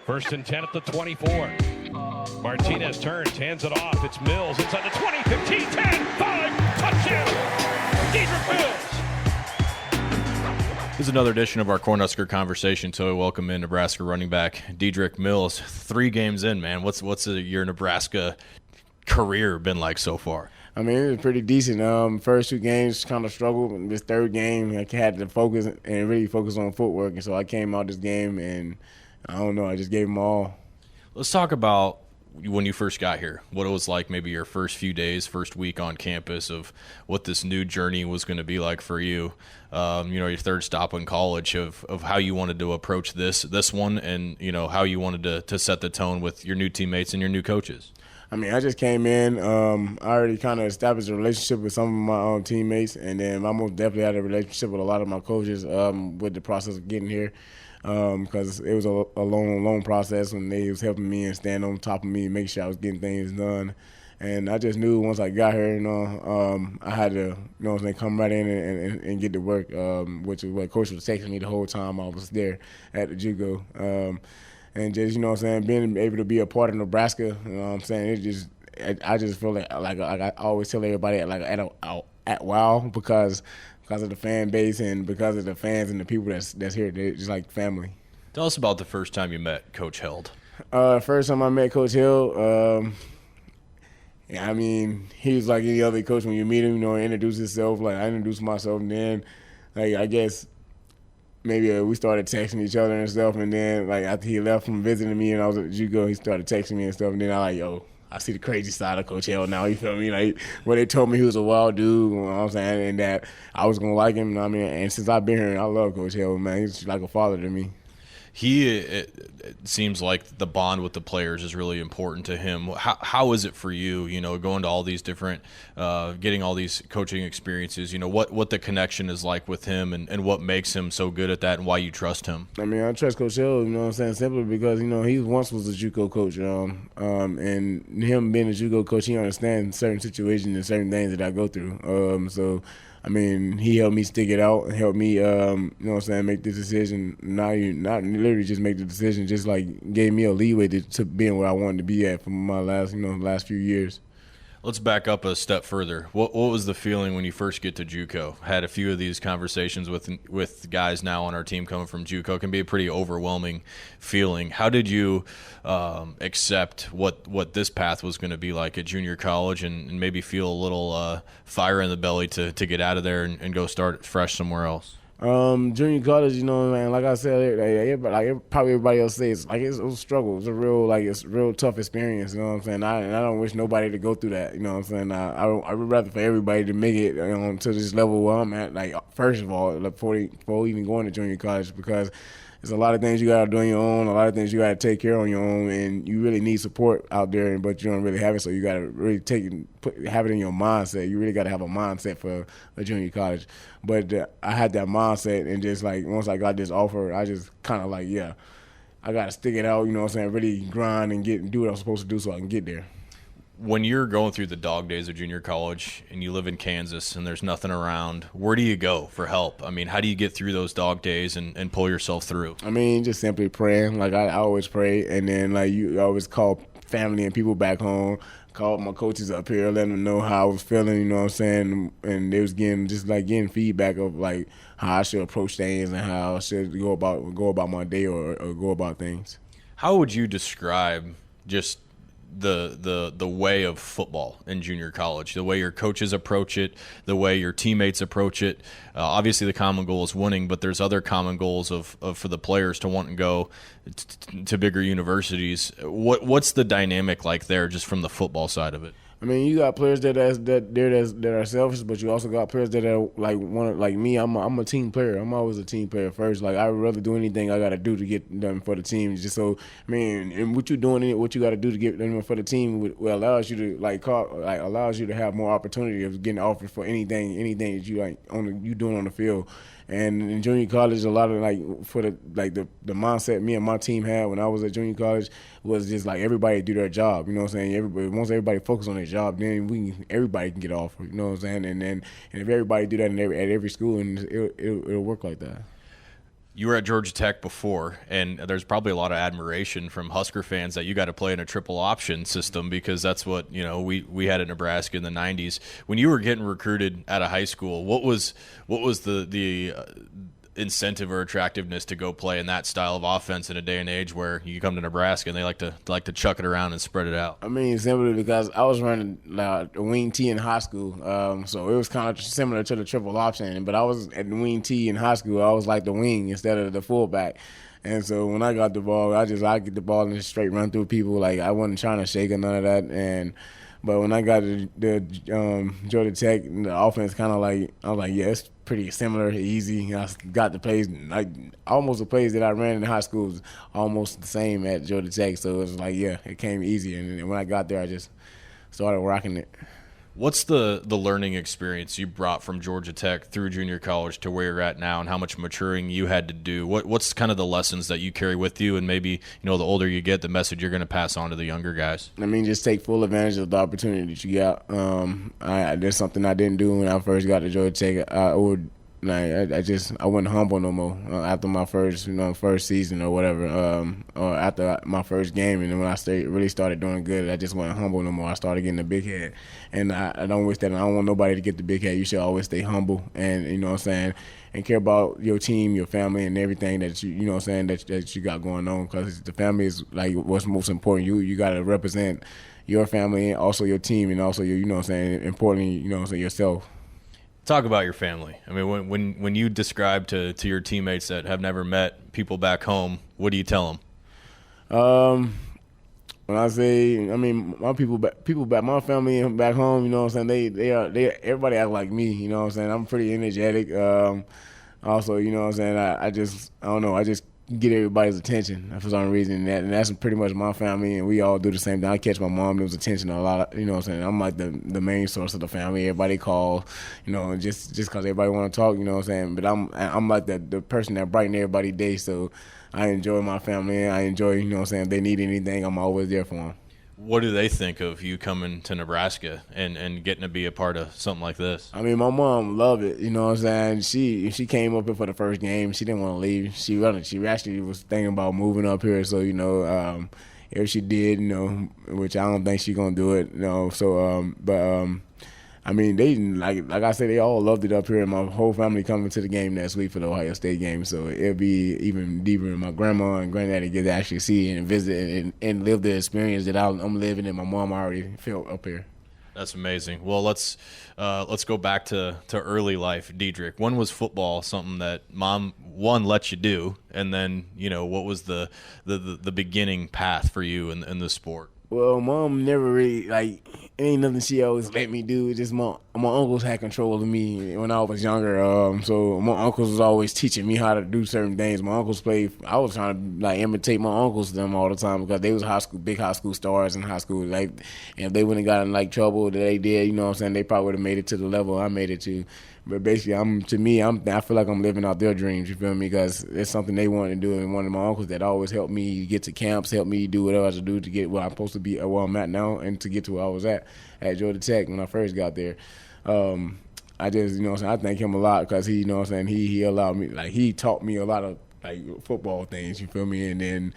First and 10 at the 24. Martinez turns, hands it off. It's Mills inside the 20, 15, 10, 5, touchdown! Dedrick Mills! This is another edition of our Cornhusker Conversation. So we welcome in Nebraska running back Dedrick Mills. 3 games in, man. What's your Nebraska career been like so far? I mean, it was pretty decent. First 2 games kind of struggled. This 3rd game, I had to focus and really focus on footwork. And so I came out this game and I don't know, I just gave them all. Let's talk about when you first got here, what it was like, maybe your first few days, first week on campus, of what this new journey was going to be like for you. Your 3rd stop in college, of how you wanted to approach this one, and how you wanted to set the tone with your new teammates and your new coaches. I mean, I just came in. I already kind of established a relationship with some of my teammates, and then I most definitely had a relationship with a lot of my coaches with the process of getting here. Because it was a long process when they was helping me and standing on top of me and make sure I was getting things done. And I just knew once I got here, I had to, come right in and get to work, which is what Coach was texting me the whole time I was there at the JUCO. And just, being able to be a part of Nebraska, I just feel like I always tell everybody at WOW because of the fan base and because of the fans and the people that's here. They're just like family. Tell us about the first time you met Coach Held. First time I met Coach Hill, I mean, he was like any other coach when you meet him, introduce himself. Like I introduced myself, and then, I guess maybe we started texting each other and stuff. And then, after he left from visiting me and I was at JUCO, he started texting me and stuff. And then I see the crazy side of Coach Hill now, you feel me? When they told me he was a wild dude, you know what I'm saying, and that I was going to like him, and since I've been here, I love Coach Hill, man. He's like a father to me. It seems like the bond with the players is really important to him. How is it for you, going to all these different, getting all these coaching experiences, what the connection is like with him and what makes him so good at that and why you trust him? I mean, I trust Coach Hill, simply because, he once was a JUCO coach, and him being a JUCO coach, he understands certain situations and certain things that I go through. So, I mean, he helped me stick it out and helped me, make the decision. Not literally just make the decision, just gave me a leeway to being where I wanted to be at for my last few years. Let's back up a step further. What was the feeling when you first get to JUCO? Had a few of these conversations with guys now on our team coming from JUCO. It can be a pretty overwhelming feeling. How did you accept what this path was going to be like at junior college and maybe feel a little fire in the belly to get out of there and go start fresh somewhere else? Junior college, man, like I said, probably everybody else says, it's a struggle. It's a real tough experience, you know what I'm saying? I don't wish nobody to go through that, you know what I'm saying? I would rather for everybody to make it to this level where I'm at, first of all, before even going to junior college, because there's a lot of things you got to do on your own, a lot of things you got to take care of on your own, and you really need support out there, but you don't really have it, so you got to really have it in your mindset. You really got to have a mindset for a junior college. But I had that mindset, and just once I got this offer, I just kind of I got to stick it out, really grind and do what I'm supposed to do so I can get there. When you're going through the dog days of junior college and you live in Kansas and there's nothing around, where do you go for help? I mean, how do you get through those dog days and pull yourself through? I mean, just simply praying. I always pray, and then you always call family and people back home, call my coaches up here, letting them know how I was feeling, you know what I'm saying? And they was getting feedback of how I should approach things and how I should go about my day or go about things. How would you describe just the way of football in junior college, the way your coaches approach it, the way your teammates approach it? Obviously the common goal is winning, but there's other common goals of for the players to want to go to bigger universities. What's the dynamic like there, just from the football side of it? I mean, you got players that are selfish, but you also got players that are like me. I'm a team player. I'm always a team player first. I'd rather do anything I got to do to get done for the team. Just so, I mean, and what you doing, what you got to do to get done for the team, allows you to allows you to have more opportunity of getting offered for anything that you doing on the field. And in junior college, a lot of the mindset me and my team had when I was at junior college was just everybody do their job. You know what I'm saying? Once everybody focus on their job, then everybody can get offered. You know what I'm saying? And if everybody do that at every school, and it'll work like that. You were at Georgia Tech before, and there's probably a lot of admiration from Husker fans that you got to play in a triple option system because that's what we had at Nebraska in the '90s. When you were getting recruited out of high school, what was the incentive or attractiveness to go play in that style of offense in a day and age where you come to Nebraska and they like to chuck it around and spread it out? I mean, simply because I was running a wing T in high school, so it was kind of similar to the triple option. But I was at the wing T in high school. I was like the wing instead of the fullback. And so when I got the ball, I get the ball and just straight run through people. Like I wasn't trying to shake or none of that. But when I got to the Georgia Tech, the offense kind of like, I was like, yeah, it's pretty similar, easy. I got the plays, like almost the plays that I ran in high school was almost the same at Georgia Tech. So it was like, yeah, it came easy. And when I got there, I just started rocking it. What's the learning experience you brought from Georgia Tech through junior college to where you're at now, and how much maturing you had to do? What's kind of the lessons that you carry with you, and maybe the older you get, the message you're going to pass on to the younger guys? I mean, just take full advantage of the opportunity that you got. There's something I didn't do when I first got to Georgia Tech. I wasn't humble no more after my first season or whatever, or after my first game. And then when I really started doing good, I just wasn't humble no more. I started getting the big head, and I don't wish that. I don't want nobody to get the big head. You should always stay humble, and you know what I'm saying, and care about your team, your family, and everything that you know what I'm saying that you got going on. Because the family is like what's most important. You got to represent your family and also your team, and also your importantly yourself. Talk about your family. I mean, when you describe to your teammates that have never met people back home, what do you tell them? When I say, I mean, my people back, my family back home, you know what I'm saying, they everybody act like me, you know what I'm saying. I'm pretty energetic. Also, you know what I'm saying, I don't know, I just get everybody's attention for some reason, and that's pretty much my family, and we all do the same thing. I catch my mom's attention a lot, you know what I'm saying. I'm like the main source of the family. Everybody calls, just because everybody want to talk, you know what I'm saying. But I'm like the person that brighten everybody's day, so I enjoy my family. I enjoy, you know what I'm saying, if they need anything, I'm always there for them. What do they think of you coming to Nebraska and getting to be a part of something like this? I mean, my mom loved it, you know what I'm saying. She came up here for the first game. She didn't want to leave. She actually was thinking about moving up here. So, if she did, which I don't think she's going to do it, So, I mean, they like I said, they all loved it up here, and my whole family coming to the game next week for the Ohio State game. So it'll be even deeper. My grandma and granddaddy get to actually see and visit and live the experience that I'm living, and my mom already felt up here. That's amazing. Well, let's go back to early life, Dedrick. When was football something that Mom let you do, and then what was the beginning path for you in the sport? Well, Mom never really, it ain't nothing she always let me do. It's just my uncles had control of me when I was younger. So my uncles was always teaching me how to do certain things. My uncles played. I was trying to imitate my uncles them all the time because they was big high school stars in high school. And if they wouldn't got in trouble that they did, you know what I'm saying, they probably would have made it to the level I made it to. But basically, I feel like I'm living out their dreams, you feel me? Because it's something they wanted to do. And one of my uncles that always helped me get to camps, helped me do whatever I had to do to get where I'm supposed to be, where I'm at now, and to get to where I was at Georgia Tech when I first got there. I just, I thank him a lot because he, he allowed me, he taught me a lot of, football things, you feel me? And then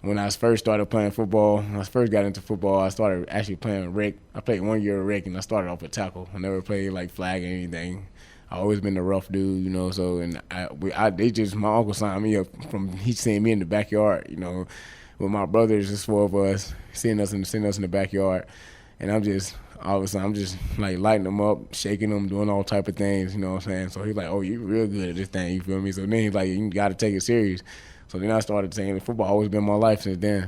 when I first started playing football, when I first got into football, I started actually playing rec. I played 1 year of rec, and I started off with tackle. I never played, flag or anything. I always been the rough dude, so, and my uncle signed me up he seen me in the backyard, with my brothers, just four of us, seeing us in the backyard, and all of a sudden, I'm just lighting them up, shaking them, doing all type of things, you know what I'm saying? So he's like, oh, you real good at this thing, you feel me? So then he's like, you got to take it serious. So then I started saying football always been my life since then.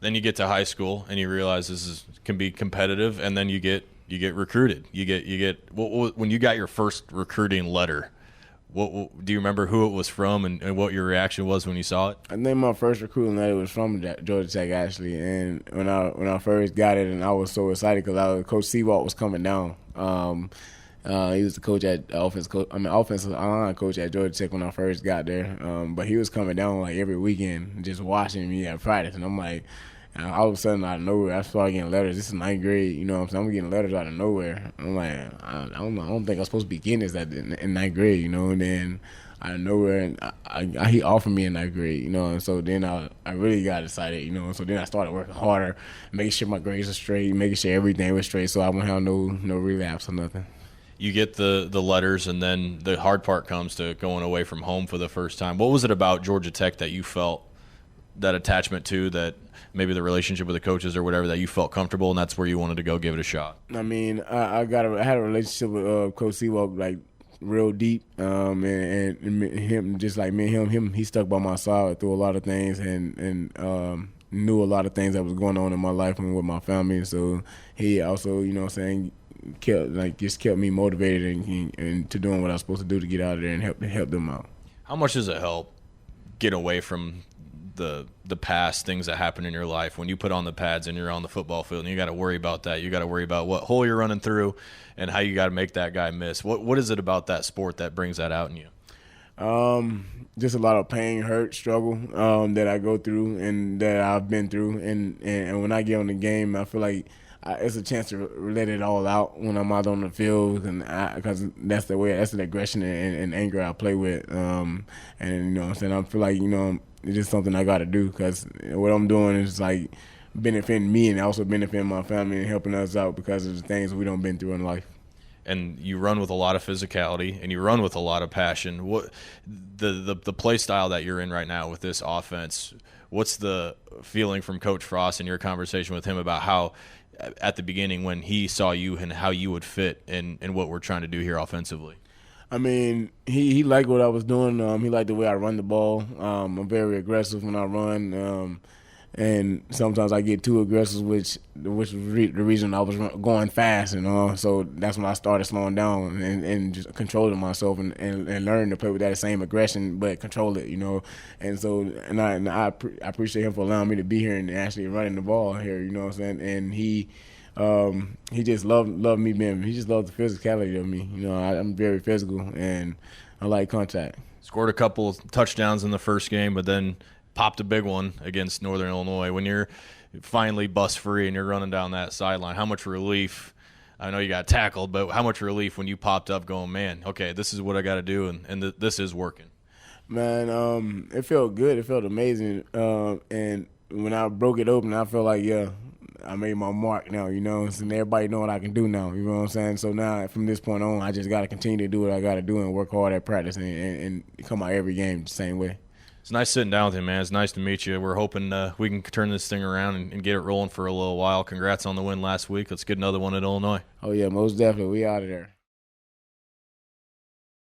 Then you get to high school and you realize can be competitive, and then you get recruited. You get when you got your first recruiting letter. What do you remember who it was from and what your reaction was when you saw it? I think my first recruiting letter was from Georgia Tech actually, and when I first got it, and I was so excited because Coach Seawalt was coming down. He was the coach offensive line coach at Georgia Tech when I first got there. But he was coming down every weekend, just watching me at practice, and I'm like, all of a sudden out of nowhere, I started getting letters. This is 9th grade, you know what I'm saying? I'm getting letters out of nowhere. I'm like, I don't think I'm supposed to be getting this in 9th grade, And then out of nowhere, and he offered me in that grade, you know. And so then I really got excited, you know. And so then I started working harder, making sure my grades were straight, making sure everything was straight, so I wouldn't have no relapse or nothing. You get the letters, and then the hard part comes to going away from home for the first time. What was it about Georgia Tech that you felt that attachment to, that maybe the relationship with the coaches or whatever, that you felt comfortable, and that's where you wanted to go give it a shot? I mean, I had a relationship with Coach Seawalk, like, real deep, and him, just like me and him, he stuck by my side through a lot of things, and knew a lot of things that was going on in my life and with my family. So he also, you know what I'm saying, kept me motivated and to doing what I was supposed to do to get out of there and help them out. How much does it help get away from the past, things that happen in your life, when you put on the pads and you're on the football field and you got to worry about that? You got to worry about what hole you're running through and how you got to make that guy miss. What is it about that sport that brings that out in you? Just a lot of pain, hurt, struggle that I go through and that I've been through, and when I get on the game, I feel like it's a chance to let it all out when I'm out on the field, and because that's the aggression and anger I play with, and you know what I'm saying, I feel like, you know, it's just something I got to do, because what I'm doing is like benefiting me and also benefiting my family and helping us out because of the things we done been through in life. And you run with a lot of physicality, and you run with a lot of passion. What the play style that you're in right now with this offense, what's the feeling from Coach Frost in your conversation with him about how, at the beginning, when he saw you and how you would fit in what we're trying to do here offensively? I mean, he liked what I was doing. He liked the way I run the ball. I'm very aggressive when I run, and sometimes I get too aggressive, which was the reason I was going fast, you know. So that's when I started slowing down and just controlling myself and learning to play with that same aggression, but control it, you know. And so I appreciate him for allowing me to be here and actually running the ball here, you know what I'm saying. And he just loved me being. He just loved the physicality of me. You know, I'm very physical and I like contact. Scored a couple of touchdowns in the first game, but then popped a big one against Northern Illinois. When you're finally bust free and you're running down that sideline, how much relief? I know you got tackled, but how much relief when you popped up, going, man, okay, this is what I got to do, and this is working. Man, it felt good. It felt amazing. And when I broke it open, I felt like, yeah, I made my mark now, you know, and everybody know what I can do now, you know what I'm saying? So now, from this point on, I just got to continue to do what I got to do and work hard at practice and come out every game the same way. It's nice sitting down with him, man. It's nice to meet you. We're hoping we can turn this thing around and get it rolling for a little while. Congrats on the win last week. Let's get another one at Illinois. Oh, yeah, most definitely. We out of there.